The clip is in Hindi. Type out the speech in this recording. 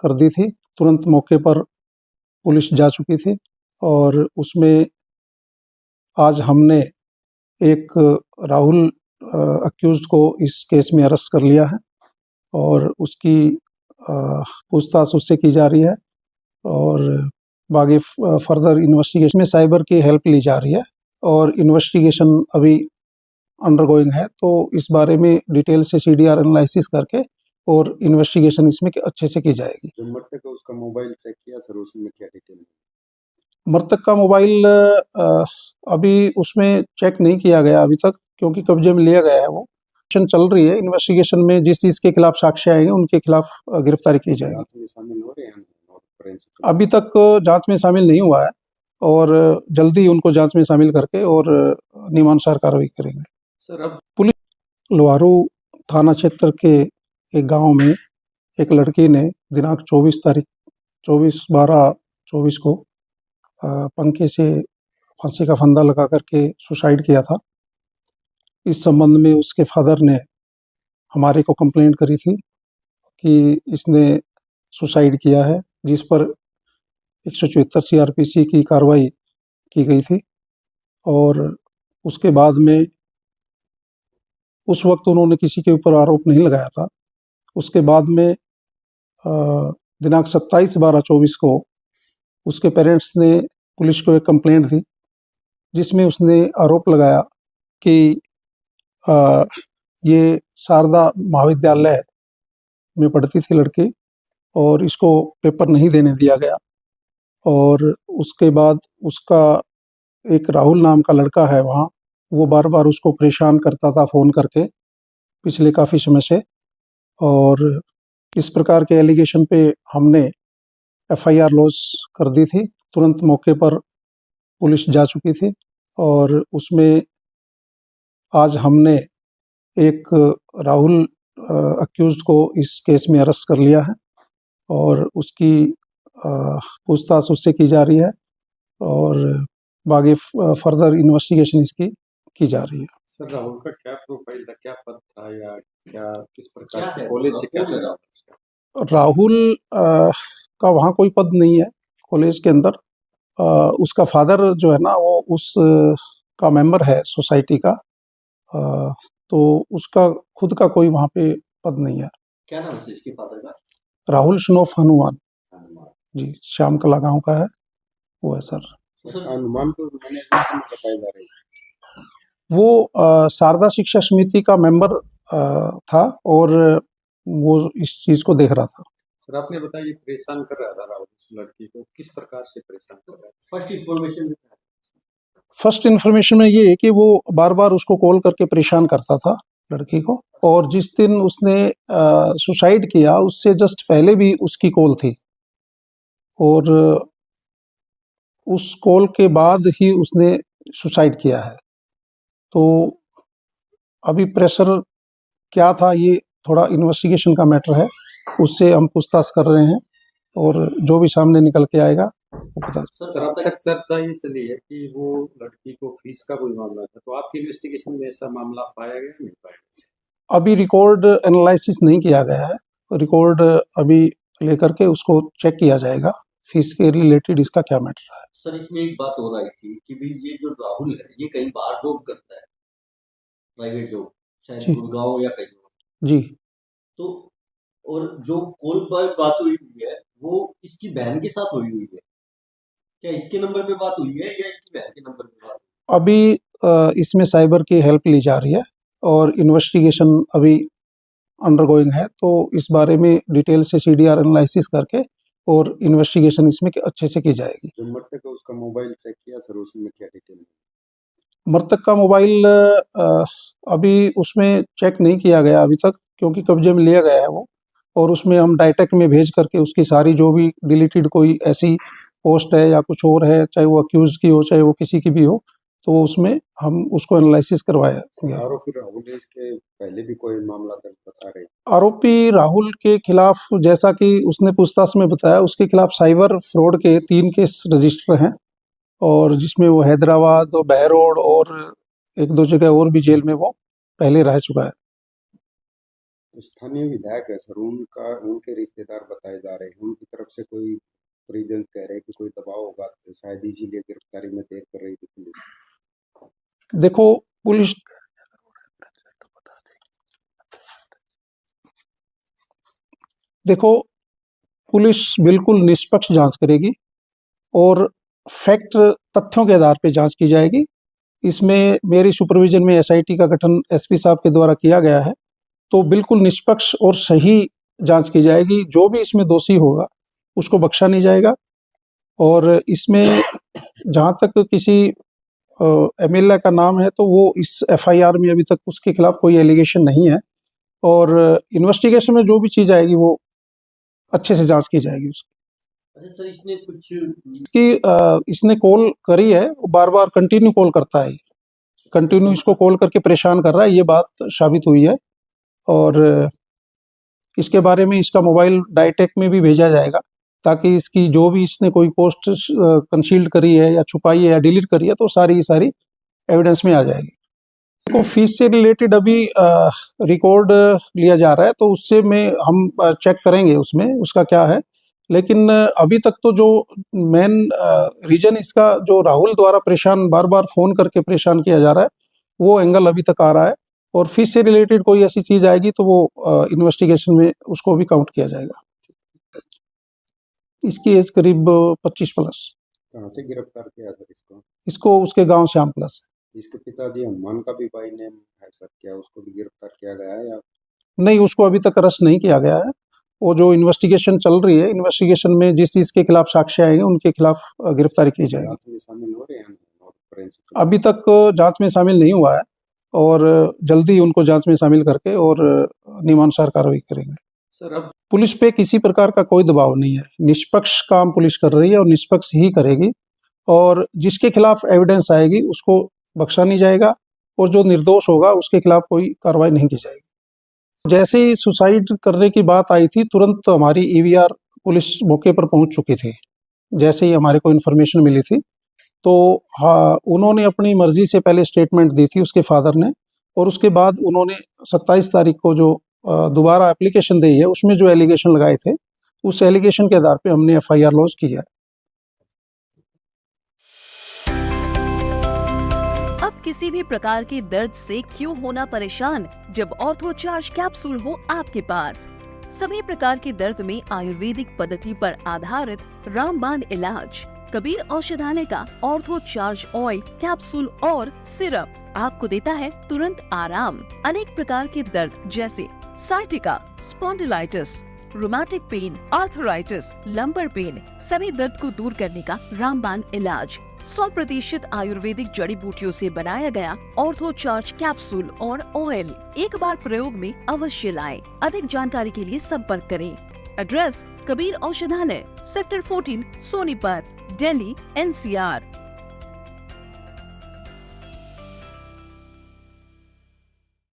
कर दी थी। तुरंत मौके पर पुलिस जा चुकी थी और उसमें आज हमने एक राहुल अक्यूज्ड को इस केस में अरेस्ट कर लिया है और उसकी पूछताछ उससे की जा रही है और बाकी फर्दर इन्वेस्टिगेशन में साइबर की हेल्प ली जा रही है और इन्वेस्टिगेशन अभी अंडरगोइंग है। तो इस बारे में डिटेल से सीडीआर एनालिसिस करके और इन्वेस्टिगेशन इसमें अच्छे से की जाएगी। जो मृतक है उसका मोबाइल चेक किया सर, उसमें क्या डिटेल है? मृतक का मोबाइल अभी उसमें चेक नहीं किया गया अभी तक, क्योंकि कब्जे में लिया गया है। वो चल रही है इन्वेस्टिगेशन में, जिस चीज के खिलाफ साक्ष्य आएंगे उनके खिलाफ गिरफ्तारी की जाएगी। शामिल हो रहे हैं अभी तक जांच में शामिल नहीं हुआ है और जल्दी उनको जांच में शामिल करके और नियमानुसार कार्रवाई करेंगे। सर अब पुलिस लोहारू थाना क्षेत्र के एक गांव में एक लड़की ने दिनांक 24/12/24 को पंखे से फांसी का फंदा लगा करके सुसाइड किया था। इस संबंध में उसके फादर ने हमारे को कंप्लेंट करी थी कि इसने सुसाइड किया है, जिस पर 174 सीआरपीसी की कार्रवाई की गई थी और उसके बाद में उस वक्त उन्होंने किसी के ऊपर आरोप नहीं लगाया था। उसके बाद में दिनांक 27/12/24 को उसके पेरेंट्स ने पुलिस को एक कंप्लेंट दी, जिसमें उसने आरोप लगाया कि ये शारदा महाविद्यालय में पढ़ती थी लड़की और इसको पेपर नहीं देने दिया गया। और उसके बाद उसका एक राहुल नाम का लड़का है वहाँ, वो बार बार उसको परेशान करता था फ़ोन करके पिछले काफ़ी समय से, और इस प्रकार के एलिगेशन पे हमने एफआईआर लॉन्च कर दी थी। तुरंत मौके पर पुलिस जा चुकी थी और उसमें आज हमने एक राहुल अक्यूज्ड को इस केस में अरेस्ट कर लिया है और उसकी पूछताछ उससे की जा रही है और बाकी फर्दर इन्वेस्टिगेशन इसकी की जा रही है। सर राहुल का क्या प्रोफाइल था, क्या पद था या क्या किस प्रकार से कॉलेज से क्या था? राहुल का वहाँ कोई पद नहीं है कॉलेज के अंदर। उसका फादर जो है ना वो उस का मेंबर है सोसाइटी का, तो उसका खुद का कोई वहाँ पे पद नहीं है। क्या नाम है इसके फादर का? राहुल स्नोफ हनुमान जी, श्याम कला गांव का है वो है सर। हनुमान को मैनेजमेंट बताया जा रहा है वो शारदा शिक्षा समिति का मेंबर था और वो इस चीज को देख रहा था। सर आपने बताया ये परेशान कर रहा था राहुल उस लड़की को, किस प्रकार से परेशान कर रहा है? फर्स्ट इन्फॉर्मेशन में ये है कि वो बार बार उसको कॉल करके परेशान करता था लड़की को, और जिस दिन उसने सुसाइड किया उससे जस्ट पहले भी उसकी कॉल थी और उस कॉल के बाद ही उसने सुसाइड किया है। तो अभी प्रेशर क्या था ये थोड़ा इन्वेस्टिगेशन का मैटर है, उससे हम पूछताछ कर रहे हैं और जो भी सामने निकल के आएगा वो बता। सर अब तक चर्चा ये चली है कि वो लड़की को फीस का कोई मामला था, तो आपकी इन्वेस्टिगेशन में ऐसा मामला पाया गया नहीं पाया? अभी रिकॉर्ड एनालिसिस नहीं किया गया है, रिकॉर्ड अभी लेकर के उसको चेक किया जाएगा फीस के रिलेटेड इसका क्या मैटर है। सर इसमें एक बात हो रही थी कि भी ये जो राहुल है ये कहीं बाहर जॉब करता है, प्राइवेट जॉब, शायद गुड़गांव या कहीं जी। तो और जो कॉल पर बात हुई है वो इसकी बहन के साथ हुई है, क्या इसके नंबर पे बात हुई है या इसकी बहन के नंबर पे बात? अभी इसमें साइबर की हेल्प ली जा रही है और इन्वेस्टिगेशन अभी अंडरगोइंग है, तो इस बारे में डिटेल से सीडीआर एनालिसिस करके और इन्वेस्टिगेशन इसमें अच्छे से की जाएगी। जो मृतक है उसका मोबाइल चेक किया सर, उसमें क्या डिटेल है? मृतक का मोबाइल अभी उसमें चेक नहीं किया गया अभी तक, क्योंकि कब्जे में लिया गया है वो, और उसमें हम डाइटेक में भेज करके उसकी सारी जो भी डिलीटेड कोई ऐसी पोस्ट है या कुछ और है, चाहे वो अक्यूज की हो चाहे वो किसी की भी हो, तो उसमें हम उसको एनालिसिस करवाया। आरोपी राहुल है, इसके पहले भी कोई मामला दर्ज बता रहे? आरोपी राहुल के खिलाफ जैसा कि उसने पूछताछ में बताया, उसके खिलाफ साइबर फ्रॉड के 3 केस रजिस्टर हैं और जिसमें वो हैदराबाद और बहरोड और 1-2 जगह और भी जेल में वो पहले रह चुका है। स्थानीय विधायक है सर, उनके रिश्तेदार बताए जा रहे हैं, उनकी तरफ से कोई परिजन कह रहे हैं कि कोई दबाव होगा, तो शायद इसीलिए गिरफ्तारी में देर कर रही थी पुलिस। देखो पुलिस देखो पुलिस बिल्कुल निष्पक्ष जांच करेगी और फैक्ट तथ्यों के आधार पे जांच की जाएगी। इसमें मेरी सुपरविजन में एसआईटी का गठन एसपी साहब के द्वारा किया गया है, तो बिल्कुल निष्पक्ष और सही जांच की जाएगी। जो भी इसमें दोषी होगा उसको बख्शा नहीं जाएगा। और इसमें जहाँ तक किसी एमएलए का नाम है तो वो इस एफआईआर में अभी तक उसके खिलाफ कोई एलिगेशन नहीं है, और इन्वेस्टिगेशन में जो भी चीज़ आएगी वो अच्छे से जांच की जाएगी उसकी। अच्छा सर, इसने कुछ कि इसने कॉल करी है, बार बार कंटिन्यू कॉल करता है, कंटिन्यू इसको कॉल करके परेशान कर रहा है, ये बात साबित हुई है। और इसके बारे में इसका मोबाइल डाइटेक में भी भेजा जाएगा, ताकि इसकी जो भी इसने कोई पोस्ट कंसील्ड करी है या छुपाई है या डिलीट करी है तो सारी एविडेंस में आ जाएगी। तो फीस से रिलेटेड अभी रिकॉर्ड लिया जा रहा है, तो उससे में हम चेक करेंगे उसमें उसका क्या है। लेकिन अभी तक तो जो मेन रीजन इसका जो राहुल द्वारा परेशान बार बार फ़ोन करके परेशान किया जा रहा है, वो एंगल अभी तक आ रहा है। और फीस से रिलेटेड कोई ऐसी चीज़ आएगी तो वो इन्वेस्टिगेशन में उसको भी काउंट किया जाएगा। इसकी एज करीब 25 प्लस। कहाँ से गिरफ्तार किया सर इसको? इसको उसके गांव श्याम प्लस। इसके पिताजी हनुमान का भी भाई नेम है सर, क्या उसको भी गिरफ्तार किया गया है या नहीं? उसको अभी तक अरेस्ट नहीं किया गया है। वो जो इन्वेस्टिगेशन चल रही है, इन्वेस्टिगेशन में जिस चीज़ के खिलाफ साक्ष्य आएंगे उनके खिलाफ गिरफ्तारी की जाएगी। जांच में शामिल हो रहे हैं फोरेंसिक? अभी तक जांच में शामिल नहीं हुआ है, और जल्दी उनको जांच में शामिल करके और नियमानुसार कार्रवाई करेंगे। सर अब पुलिस पे किसी प्रकार का कोई दबाव नहीं है, निष्पक्ष काम पुलिस कर रही है और निष्पक्ष ही करेगी। और जिसके खिलाफ एविडेंस आएगी उसको बख्शा नहीं जाएगा, और जो निर्दोष होगा उसके खिलाफ कोई कार्रवाई नहीं की जाएगी। जैसे ही सुसाइड करने की बात आई थी, तुरंत हमारी ईवीआर पुलिस मौके पर पहुंच चुकी थी। जैसे ही हमारे को इन्फॉर्मेशन मिली थी तो हाँ, उन्होंने अपनी मर्जी से पहले स्टेटमेंट दी थी उसके फादर ने, और उसके बाद उन्होंने 27 तारीख को जो दोबारा एप्लीकेशन दी है उसमें जो एलिगेशन लगाए थे, उस एलिगेशन के आधार पे हमने एफआईआर लॉन्च की है। अब किसी भी प्रकार के दर्द से क्यों होना परेशान, जब ऑर्थो चार्ज कैप्सूल हो आपके पास। सभी प्रकार के दर्द में आयुर्वेदिक पद्धति पर आधारित रामबाण इलाज। कबीर औषधालय का ऑर्थो चार्ज ऑयल, कैप्सूल और सिरप आपको देता है तुरंत आराम। अनेक प्रकार के दर्द जैसे sciatica, spondylitis, rheumatic pain, arthritis, lumbar pain, सभी दर्द को दूर करने का रामबाण इलाज। 100% आयुर्वेदिक जड़ी बूटियों से बनाया गया ऑर्थो चार्ज कैप्सूल और ऑयल एक बार प्रयोग में अवश्य लाएं। अधिक जानकारी के लिए संपर्क करें। एड्रेस: कबीर औषधालय, सेक्टर 14, सोनीपत, दिल्ली, NCR।